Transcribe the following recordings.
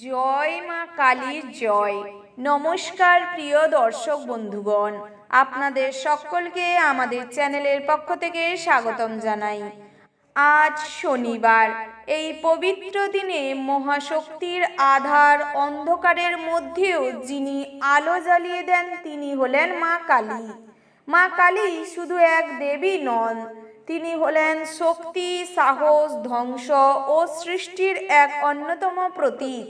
জয় মা কালীর জয়। নমস্কার প্রিয় দর্শক বন্ধুগণ, আপনাদের সকলকে আমাদের চ্যানেলের পক্ষ থেকে স্বাগতম জানাই। আজ শনিবার, এই পবিত্র দিনে মহাশক্তির আধার অন্ধকারের মধ্যেও যিনি আলো জ্বালিয়ে দেন তিনি হলেন মা কালী। মা কালী শুধু এক দেবী নন, তিনি হলেন শক্তি, সাহস, ধ্বংস ও সৃষ্টির এক অন্যতম প্রতীক।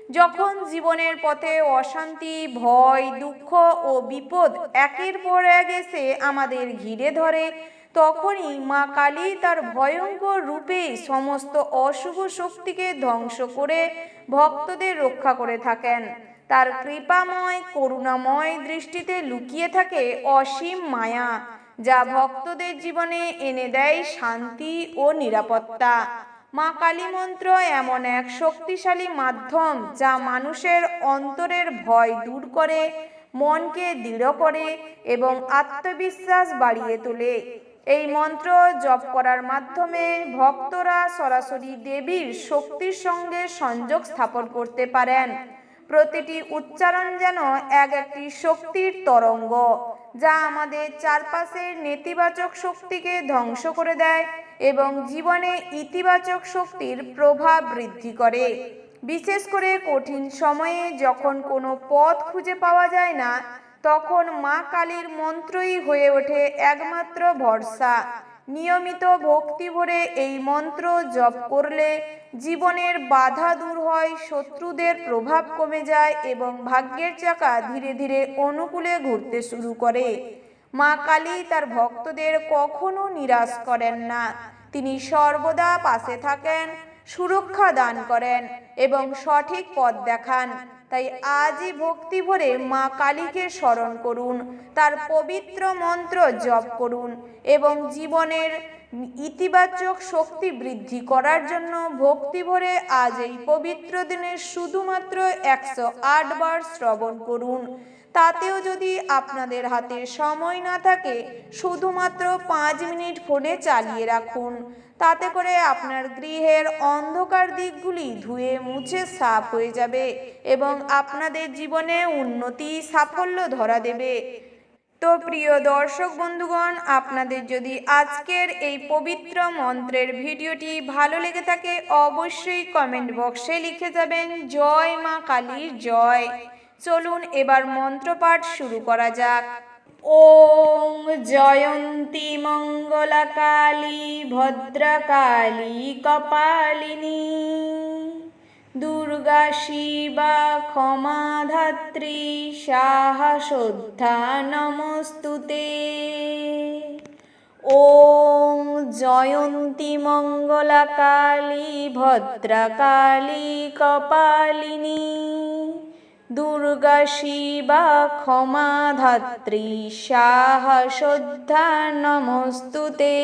যখন জীবনের পথে অশান্তি, ভয়, দুঃখ ও বিপদ একের পর এক এসে আমাদের ঘিরে ধরে, তখনই মা কালী তার ভয়ঙ্কর রূপে সমস্ত অশুভ শক্তিকে ধ্বংস করে ভক্তদের রক্ষা করে থাকেন। তার কৃপাময়, করুণাময় দৃষ্টিতে লুকিয়ে থাকে অসীম মায়া, যা ভক্তদের জীবনে এনে দেয় শান্তি ও নিরাপত্তা। মা কালী মন্ত্র এমন এক শক্তিশালী মাধ্যম যা মানুষের অন্তরের ভয় দূর করে, মনকে দৃঢ় করে এবং আত্মবিশ্বাস বাড়িয়ে তোলে। এই মন্ত্র জপ করার মাধ্যমে ভক্তরা সরাসরি দেবীর শক্তির সঙ্গে সংযোগ স্থাপন করতে পারেন। প্রতিটি উচ্চারণ যেন একটি শক্তির তরঙ্গ, যা আমাদের চারপাশের নেতিবাচক শক্তিকে ধ্বংস করে দেয় এবং জীবনে ইতিবাচক শক্তির প্রভাব বৃদ্ধি করে। বিশেষ করে কঠিন সময়ে যখন কোনো পথ খুঁজে পাওয়া যায় না, তখন মা কালীর মন্ত্রই হয়ে ওঠে একমাত্র ভরসা। নিয়মিত ভক্তি ভরে এই মন্ত্র জপ করলে জীবনের বাধা দূর হয়, শত্রুদের প্রভাব কমে যায় এবং ভাগ্যের চাকা ধীরে ধীরে অনুকূলে ঘুরতে শুরু করে। মা কালী তার ভক্তদের কখনো নিরাশ করেন না। তিনি সর্বদা পাশে থাকেন, সুরক্ষা দান করেন এবং সঠিক পথ দেখান। তাই আজই ভক্তি ভরে মা কালীকে স্মরণ করুন, তার পবিত্র মন্ত্র জপ করুন এবং জীবনের ইতিবাচক শক্তি বৃদ্ধি করার জন্য ভক্তি ভরে আজ এই পবিত্র দিনে শুধুমাত্র 108 বার শ্রবণ করুন। তাতেও যদি আপনাদের হাতে সময় না থাকে, শুধুমাত্র 5 মিনিট ফোনে চালিয়ে রাখুন। তাতে করে আপনার গৃহের অন্ধকার দিকগুলি ধুয়ে মুছে সাফ হয়ে যাবে এবং আপনাদের জীবনে উন্নতি, সাফল্য ধরা দেবে। তো প্রিয় দর্শক বন্ধুগণ, আপনাদের যদি আজকের এই পবিত্র মন্ত্রের ভিডিওটি ভালো লেগে থাকে, অবশ্যই কমেন্ট বক্সে লিখে যাবেন জয় মা কালীর জয়। চলুন এবার মন্ত্রপাঠ শুরু করা যাক। ওং জয়ন্তী মঙ্গলা কালী ভদ্রকালী কপালিনী দুর্গা শিবা ক্ষমা ধাত্রী সাহসোদ্ধা নমস্তুতে। ওং জয়ন্তী মঙ্গলা কালী ভদ্রকালী কপালিনী দুর্গা শিবা ক্ষমা ধাত্রী সাহসোদ্ধা নমস্তুতে।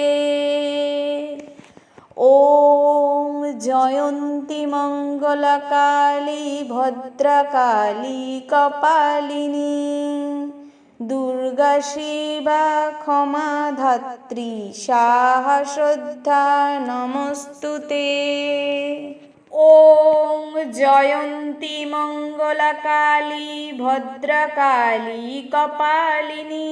ওং জয়ন্তী মঙ্গলা কালী ভদ্রকালী কপালিনী দুর্গা শিবা ক্ষমা ধাত্রী সাহসোদ্ধা নমস্তুতে। ওং জয়ন্তী মঙ্গলা কালী ভদ্রকালী কপালিনী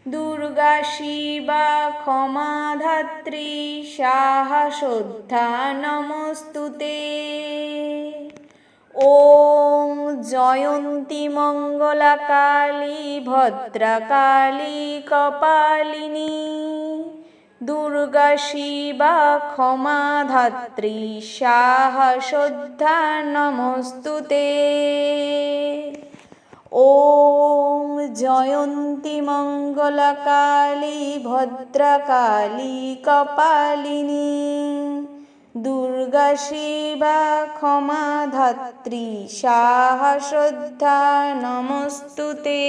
দুর্গা শিবা ক্ষমা ধাত্রী সাহসোদ্ধা নমস্তুতে। ওং জয়ন্তী মঙ্গলা কালী ভদ্রকালী কপালিনী দুর্গা শিবা ক্ষমা ধাত্রী সাহসোদ্ধা নমস্তুতে। ওং জয়ন্তী মঙ্গলা কালী ভদ্রকালী কপালিনী দুর্গা শিবা ক্ষমা ধাত্রী সাহসোদ্ধা নমস্তুতে।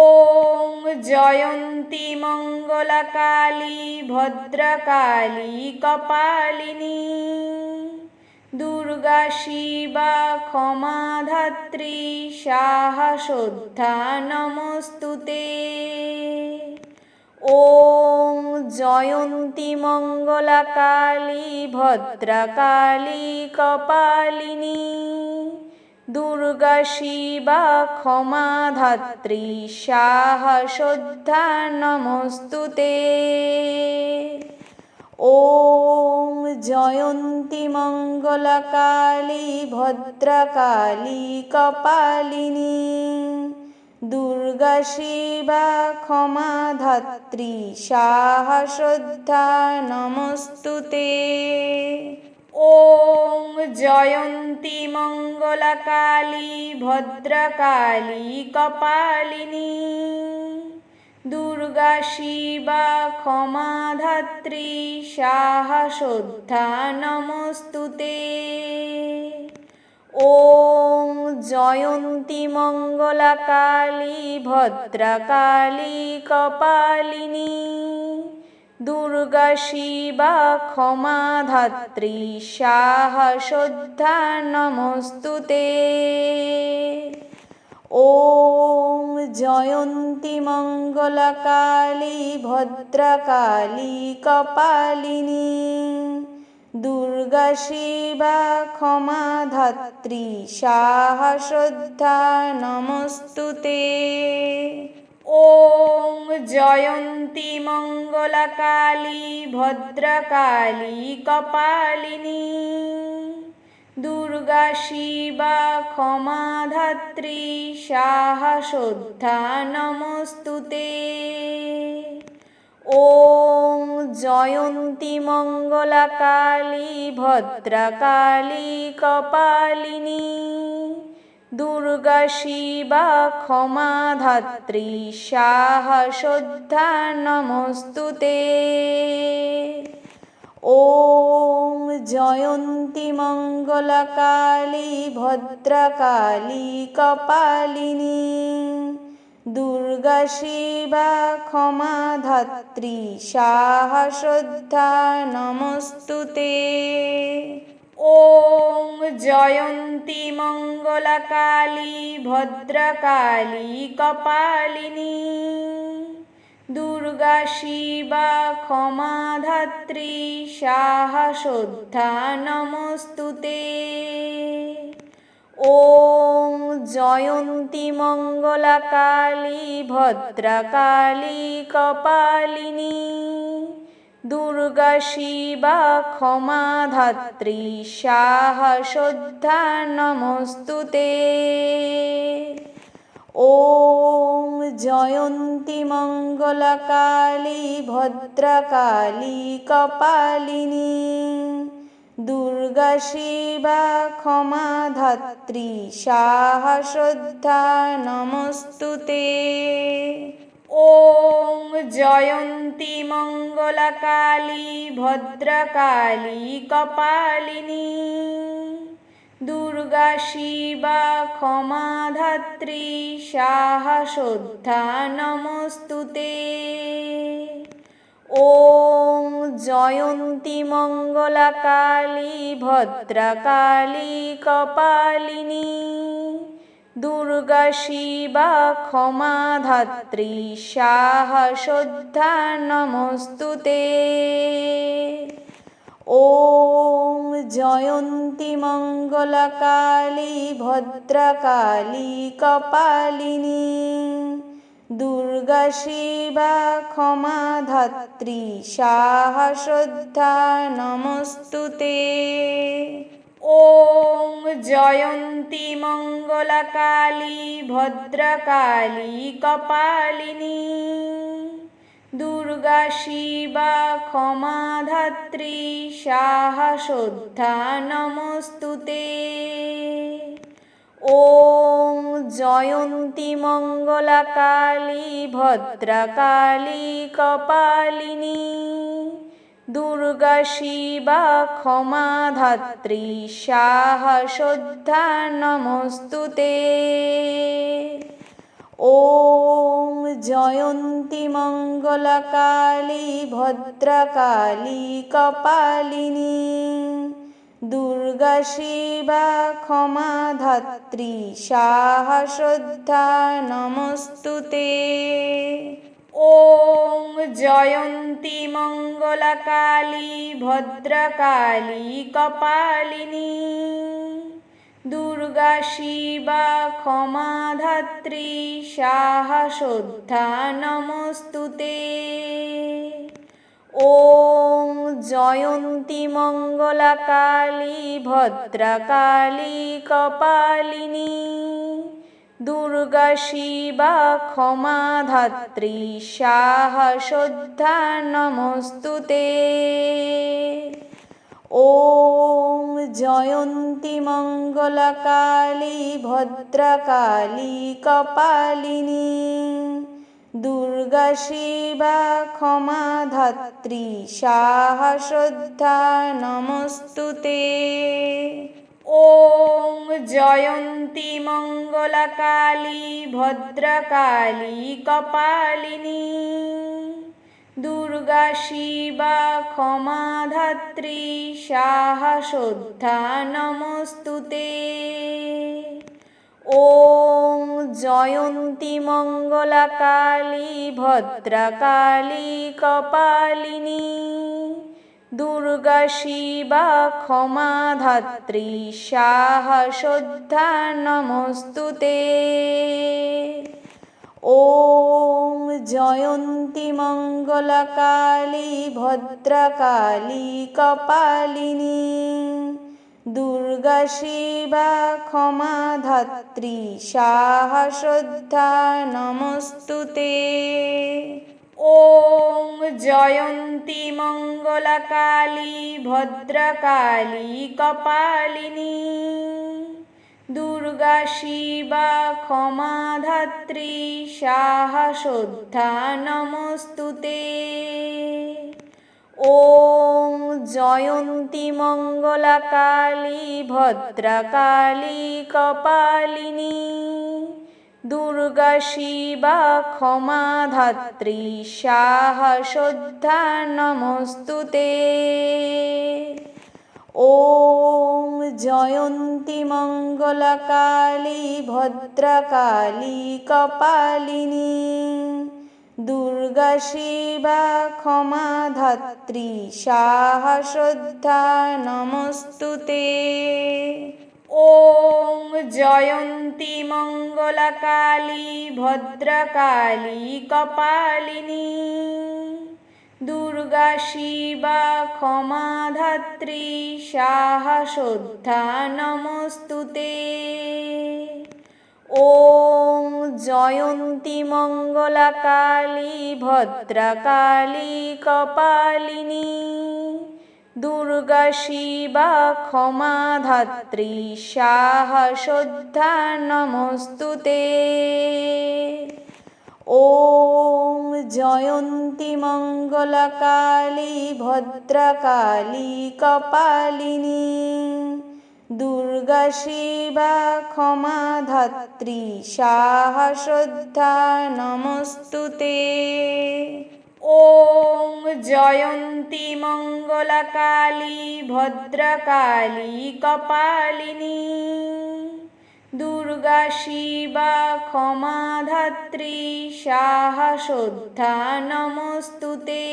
ওং জয়ন্তী মঙ্গলা কালী ভদ্রকালী কপালিনী দুর্গা শিবা ক্ষমা ধাত্রী সাহসোদ্ধা নমস্তুতে। ওং জয়ন্তী মঙ্গলা কালী ভদ্রকালী কপালিনী দুর্গা শিবা ক্ষমা ধাত্রী স্বাহা শ্রদ্ধা নমস্তুতে। ওম জয়ন্তী মঙ্গলা কালী ভদ্রকালী কপালিনী দুর্গা শিবা ক্ষমা ধাত্রী স্বাহা শ্রদ্ধা নমস্তুতে। ওম জয়ন্তী মঙ্গলা কালী ভদ্রকালী কপালিনী দুর্গা শিবা ক্ষমা ধাত্রী স্বাহা শ্রদ্ধা নমস্তুতে। ওম জয়ন্তী মঙ্গলা কালী ভদ্রকালী কপালিনী দুর্গা শিবা ক্ষমা ধাত্রী স্বাহা শ্রদ্ধা নমস্তুতে। ওম জয়ন্তী মঙ্গলা কালী ভদ্রকালী কপালিনী দুর্গা শিবা ক্ষমা ধাত্রী স্বাহা শ্রদ্ধা নমস্তুতে। ওম জয়ন্তী মঙ্গলা কালী ভদ্রকালী কপালিনী দুর্গা শিবা ক্ষমা ধাত্রী স্বাহা শ্রদ্ধা নমস্তুতে। ওম জয়ন্তী মঙ্গলা কালী ভদ্রকালী কপালিনী দুর্গা শিবা ক্ষমা ধাত্রী স্বাহা শ্রদ্ধা নমস্তুতে। ওম জয়ন্তী মঙ্গলা কালী ভদ্রকালী কপালিনী দুর্গা শিবা ক্ষমা ধাত্রী স্বাহা শ্রদ্ধা নমস্তুতে। ওম জয়ন্তী মঙ্গলা কালী ভদ্রকালী কপালিনী দুর্গা শিবা ক্ষমা ধাত্রী স্বাহা শ্রদ্ধা নমস্তুতে। ওম জয়ন্তী মঙ্গলা কালী ভদ্রকালী কপালিনী দুর্গা শিবা ক্ষমা ধাত্রী স্বাহা শ্রদ্ধা নমস্তুতে। ওম জয়ন্তী মঙ্গলা কালী ভদ্রকালী কপালিনী দুর্গা শিবা ক্ষমা ধাত্রী স্বাহা শ্রদ্ধা নমস্তুতে। ওম জয়ন্তী মঙ্গলা কালী ভদ্রকালী কপালিনী দুর্গা শিবা ক্ষমা ধাত্রী স্বাহা শ্রদ্ধা নমস্তুতে। ওম জয়ন্তী মঙ্গলা কালী ভদ্রকালী কপালিনী দুর্গা শিবা ক্ষমা ধাত্রী স্বাহা শ্রদ্ধা নমস্তুতে। ওম জয়ন্তী মঙ্গলা কালী ভদ্রকালী কপালিনী দুর্গা শিবা ক্ষমা ধাত্রী স্বাহা শ্রদ্ধা নমস্তুতে। ওম জয়ন্তী মঙ্গলা কালী ভদ্রকালী কপালিনী দুর্গা শিবা ক্ষমা ধাত্রী স্বাহা শ্রদ্ধা নমস্তুতে। ওম জয়ন্তী মঙ্গলা কালী ভদ্রকালী কপালিনী দুর্গা শিবা ক্ষমা ধাত্রী স্বাহা শ্রদ্ধা নমস্তুতে। ওম জয়ন্তী মঙ্গলা কালী ভদ্রকালী কপালিনী দুর্গা শিবা ক্ষমা ধাত্রী স্বাহা শ্রদ্ধা নমস্তুতে। ওং জয়ন্তী মঙ্গলাকালী ভদ্রকালী কপালিনী দুর্গা শিবা ক্ষমা ধাত্রী সাহা শ্রদ্ধা নমস্তুতে। ওং জয়ন্তী মঙ্গলাকালী ভদ্রকালী কপালিনী দুর্গা শিবা ক্ষমা ধাত্রী সাহা শ্রদ্ধা নমস্তুতে। ওং জয়ন্তী মঙ্গলাকালী ভদ্রকালী কপালিনী দুর্গা শিবা ক্ষমা ধাত্রী সাহা শ্রদ্ধা নমস্তুতে। ওং জয়ন্তী মঙ্গলাকালী ভদ্রকালী কপালিনী দুর্গা শিবা ক্ষমা ধাত্রী সাহা শ্রদ্ধা নমস্তুতে। ওং জয়ন্তী মঙ্গলাকালী ভদ্রকালী কপালিনী দুর্গা শিবা ক্ষমা ধাত্রী সাহা শ্রদ্ধা নমস্তুতে। ওং জয়ন্তী মঙ্গলাকালী ভদ্রকালী কপালিনী দুর্গা শিবা ক্ষমা ধাত্রী সাহা শ্রদ্ধা নমস্তুতে। ওং জয়ন্তী মঙ্গলাকালী ভদ্রকালী কপালিনী দুর্গা শিবা ক্ষমা ধাত্রী সাহা শ্রদ্ধা নমস্তুতে। ওং জয়ন্তী মঙ্গলাকালী ভদ্রকালী কপালিনী দুর্গা শিবা ক্ষমা ধাত্রী সাহা শ্রদ্ধা নমস্তুতে। ওং জয়ন্তী মঙ্গলাকালী ভদ্রকালী কপালিনী দুর্গা শিবা ক্ষমা ধাত্রী সাহা শ্রদ্ধা নমস্তুতে। ওং জয়ন্তী মঙ্গলাকালী ভদ্রকালী কপালিনী দুর্গা শিবা ক্ষমা ধাত্রী সাহা শ্রদ্ধা নমস্তুতে। ওং জয়ন্তী মঙ্গলাকালী ভদ্রকালী কপালিনী দুর্গা শিবা ক্ষমা ধাত্রী সাহা শ্রদ্ধা নমস্তুতে। ওং জয়ন্তী মঙ্গলাকালী ভদ্রকালী কপালিনী দুর্গা শিবা ক্ষমা ধাত্রী সাহা শ্রদ্ধা নমস্তুতে। ওং জয়ন্তী মঙ্গলাকালী ভদ্রকালী কপালিনী দুর্গা শিবা ক্ষমা ধাত্রী সাহা শ্রদ্ধা নমস্তুতে।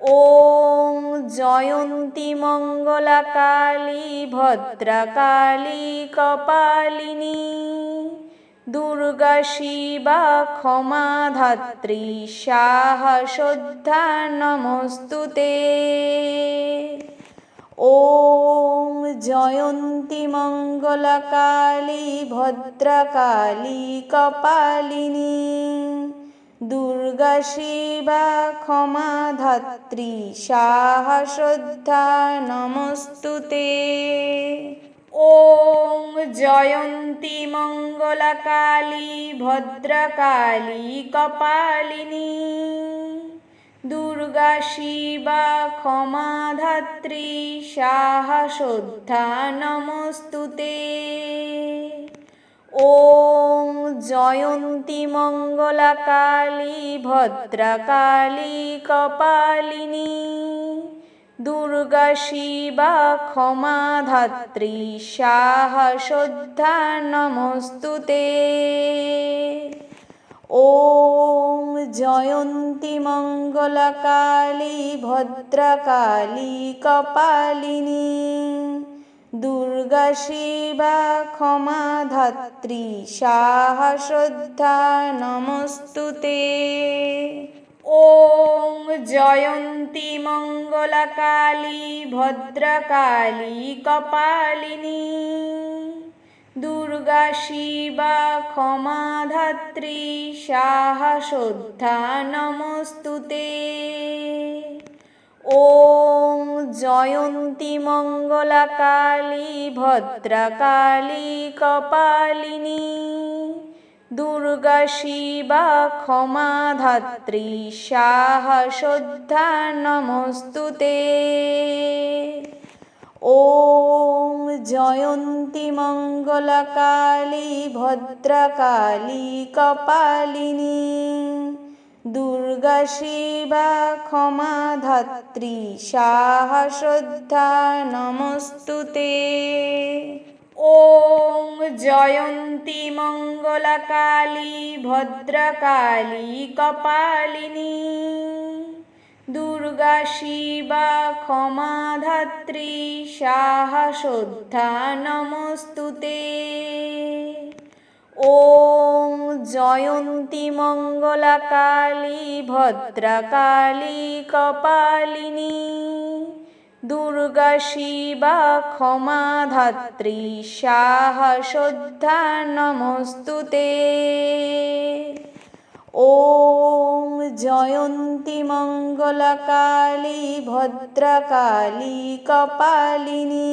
ওং জয়ন্তী মঙ্গলাকালী ভদ্রকালী কপালিনী দুর্গা শিবা ক্ষমা ধাত্রী সাহা শ্রদ্ধা নমস্তুতে। ওং জয়ন্তী মঙ্গলাকালী ভদ্রকালী কপালিনী দুর্গা শিবা ক্ষমা ধাত্রী সাহা শ্রদ্ধা নমস্তুতে। ওং জয়ন্তী মঙ্গলাকালী ভদ্রকালী কপালিনী দুর্গা শিবা ক্ষমা ধাত্রী সাহা শ্রদ্ধা নমস্তুতে। ওং জয়ন্তী মঙ্গলাকালী ভদ্রকালী কপালিনী দুর্গা শিবা ক্ষমা ধাত্রী সাহা শ্রদ্ধা নমস্তুতে। ॐ जयन्ती मङ्गलकाली भद्रकाली कपालिनी दुर्गा शिवा क्षमा धात्री स्वाहा श्रद्धा नमस्तुते। ॐ जयन्ती मङ्गलकाली भद्रकाली कपालिनी दुर्गा शिवा क्षमा धात्री स्वाहा श्रद्धा नमस्तुते। ॐ जयन्ती मङ्गलकाली भद्रकाली कपालिनी दुर्गा शिवा क्षमा धात्री स्वाहा श्रद्धा नमस्तुते। ॐ जयन्ती मङ्गलकाली भद्रकाली कपालिनी दुर्गा शिवा क्षमा धात्री स्वाहा श्रद्धा नमस्तुते। ॐ जयन्ती मङ्गलकाली भद्रकाली कपालिनी दुर्गा शिवा क्षमा धात्री स्वाहा श्रद्धा नमस्तुते। ॐ जयन्ती मङ्गलकाली भद्रकाली कपालिनी दुर्गा शिवा क्षमा धात्री स्वाहा श्रद्धा नमस्तुते। ॐ जयन्ती मङ्गलकाली भद्रकाली कपालिनी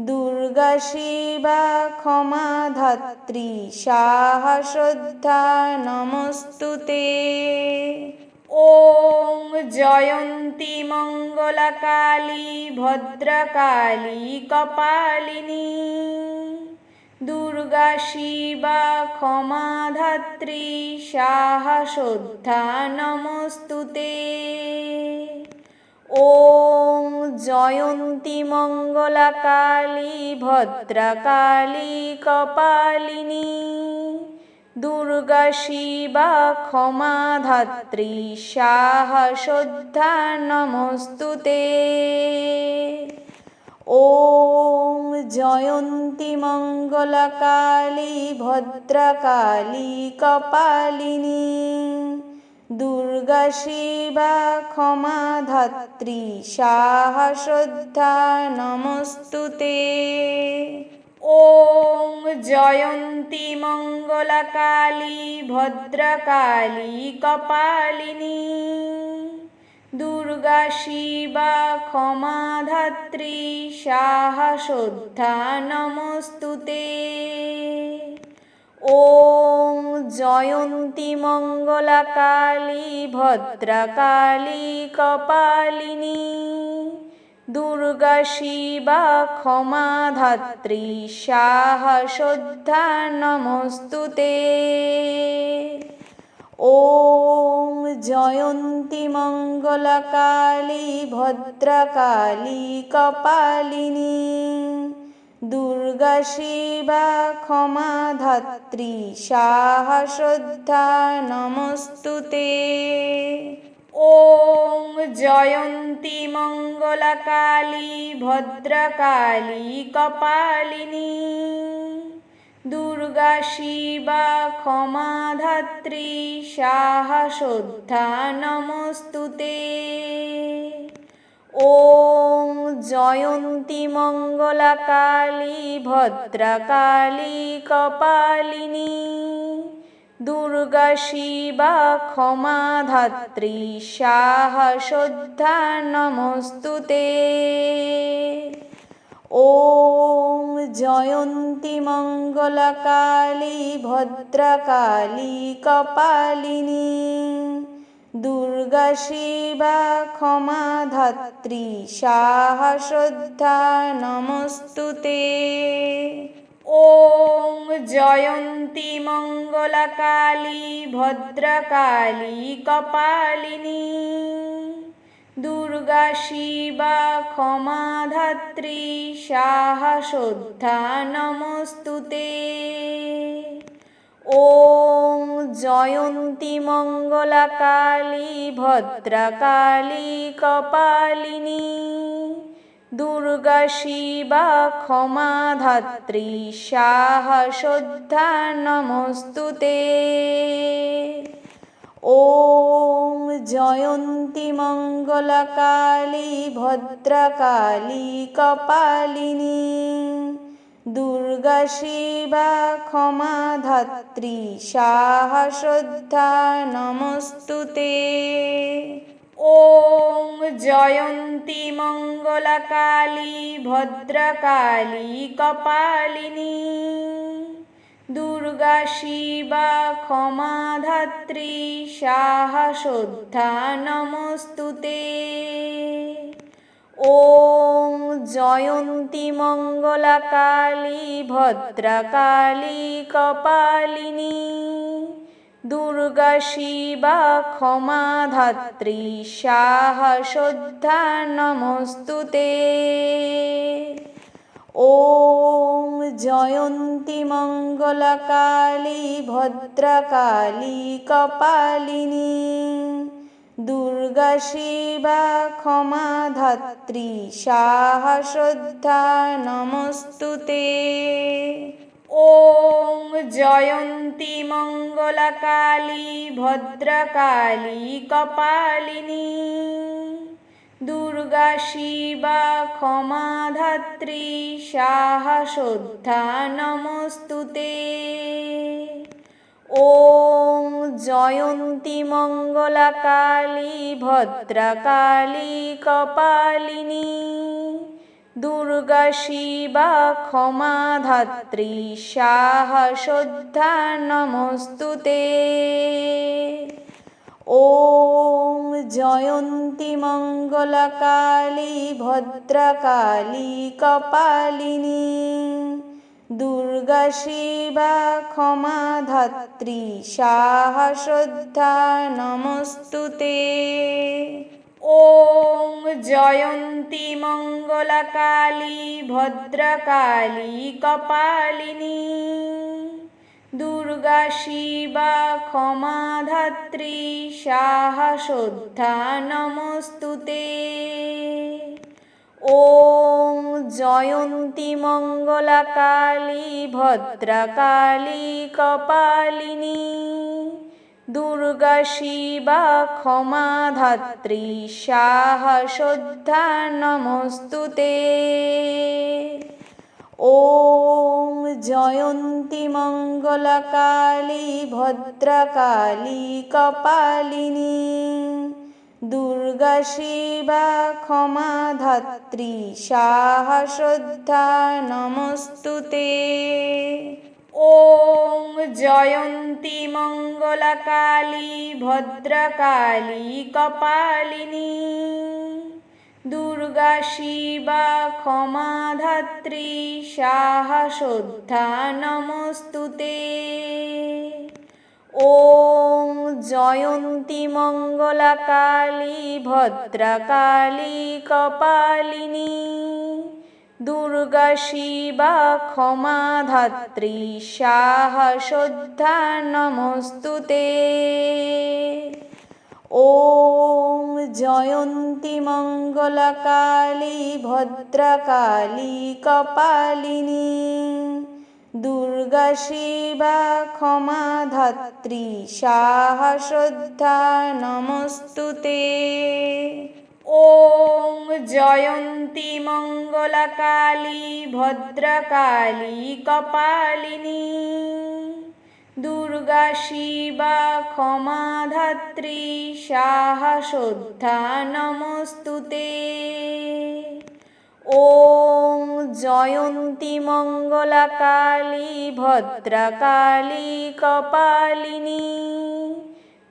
दुर्गा शिवा क्षमा धात्री स्वाहा श्रद्धा नमस्तुते। ॐ जयन्ती मङ्गलकाली भद्रकाली कपालिनी दुर्गा शिवा क्षमा धात्री स्वाहा श्रद्धा नमस्तुते। ॐ जयन्ती मङ्गलकाली भद्रकाली कपालिनी दुर्गा शिवा क्षमा धात्री स्वाहा श्रद्धा नमस्तुते। ॐ जयन्ती मङ्गलकाली भद्रकाली कपालिनी दुर्गा शिवा क्षमा धात्री स्वाहा श्रद्धा नमस्तुते। ॐ जयन्ती मङ्गलकाली भद्रकाली कपालिनी दुर्गा शिवा क्षमा धात्री स्वाहा श्रद्धा नमस्तुते। ॐ जयन्ती मङ्गलकाली भद्रकाली कपालिनी दुर्गा शिवा क्षमा धात्री स्वाहा श्रद्धा नमस्तुते। ॐ जयन्ती मङ्गलकाली भद्रकाली कपालिनी दुर्गा शिवा क्षमा धात्री स्वाहा श्रद्धा नमस्तुते। ॐ जयन्ती मङ्गलकाली भद्रकाली कपालिनी दुर्गा शिवा क्षमा धात्री स्वाहा श्रद्धा नमस्तुते। ॐ जयन्ती मङ्गलकाली भद्रकाली कपालिनी दुर्गा शिवा क्षमा धात्री स्वाहा श्रद्धा नमस्तुते। ॐ जयन्ती मङ्गलकाली भद्रकाली कपालिनी दुर्गा शिवा क्षमा धात्री स्वाहा श्रद्धा नमस्तुते। ॐ जयन्ती मङ्गलकाली भद्रकाली कपालिनी दुर्गा शिवा क्षमा धात्री स्वाहा श्रद्धा नमस्तुते। ॐ जयन्ती मङ्गला काली भद्रकाली कपालिनी दुर्गा शिवा क्षमा धात्री स्वाहा शुद्धा नमस्तुते। ॐ जयन्ती मङ्गला काली भद्रकाली कपालिनी दुर्गा शिवा क्षमा धात्री स्वाहा शुद्धा नमस्तुते। ॐ जयन्ती मङ्गला काली भद्रकाली कपालिनी दुर्गा शिवा क्षमा धात्री स्वाहा शुद्धा नमस्तुते। ॐ जयन्ती मङ्गला काली भद्रकाली कपालिनी दुर्गा शिवा क्षमा धात्री स्वाहा शुद्धा नमस्तुते। ॐ जयन्ती मङ्गला काली भद्रकाली कपालिनी दुर्गा शिवा क्षमा धात्री स्वाहा शुद्धा नमस्तुते। ॐ जयन्ती मङ्गला काली भद्रकाली कपालिनी दुर्गा शिवा क्षमा धात्री स्वाहा शुद्धा नमस्तुते। ॐ जयन्ती मङ्गला काली भद्रकाली कपालिनी दुर्गा शिवा क्षमा धात्री स्वाहा शुद्धा नमस्तुते। ॐ जयन्ती मङ्गला काली भद्रकाली कपालिनी दुर्गा शिवा क्षमा धात्री स्वाहा शुद्धा नमस्तुते। ॐ जयन्ती मङ्गला काली भद्रकाली कपालिनी दुर्गा शिवा क्षमा धात्री स्वाहा शुद्धा नमस्तुते। ॐ जयन्ती मङ्गला काली भद्रकाली कपालिनी दुर्गा शिवा क्षमा धात्री स्वाहा शुद्धा नमस्तुते। ॐ जयन्ती मङ्गला काली भद्रकाली कपालिनी दुर्गा शिवा क्षमा धात्री स्वाहा शुद्धा नमस्तुते। ॐ जयन्ती मङ्गला काली भद्रकाली कपालिनी दुर्गा शिवा क्षमा धात्री स्वाहा शुद्धा नमस्तुते। ॐ जयन्ती मङ्गला काली भद्रकाली कपालिनी दुर्गा शिवा क्षमा धात्री स्वाहा शुद्धा नमस्तुते। ॐ जयन्ती मङ्गला काली भद्रकाली कपालिनी दुर्गा शिवा क्षमा धात्री स्वाहा शुद्धा नमस्तुते। ॐ जयन्ती मङ्गला काली भद्रकाली कपालिनी दुर्गा शिवा क्षमा धात्री स्वाहा शुद्धा नमस्तुते। ॐ जयन्ती मङ्गला काली भद्रकाली कपालिनी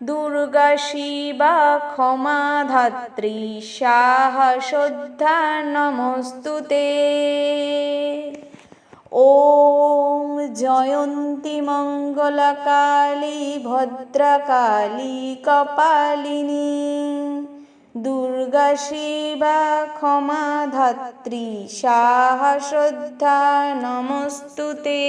दुर्गा शिवा क्षमा धात्री स्वाहा शुद्धा नमस्तुते। ॐ जयन्ती मङ्गला काली भद्रकाली कपालिनी दुर्गा शिवा क्षमा धात्री स्वाहा शुद्धा नमस्तुते।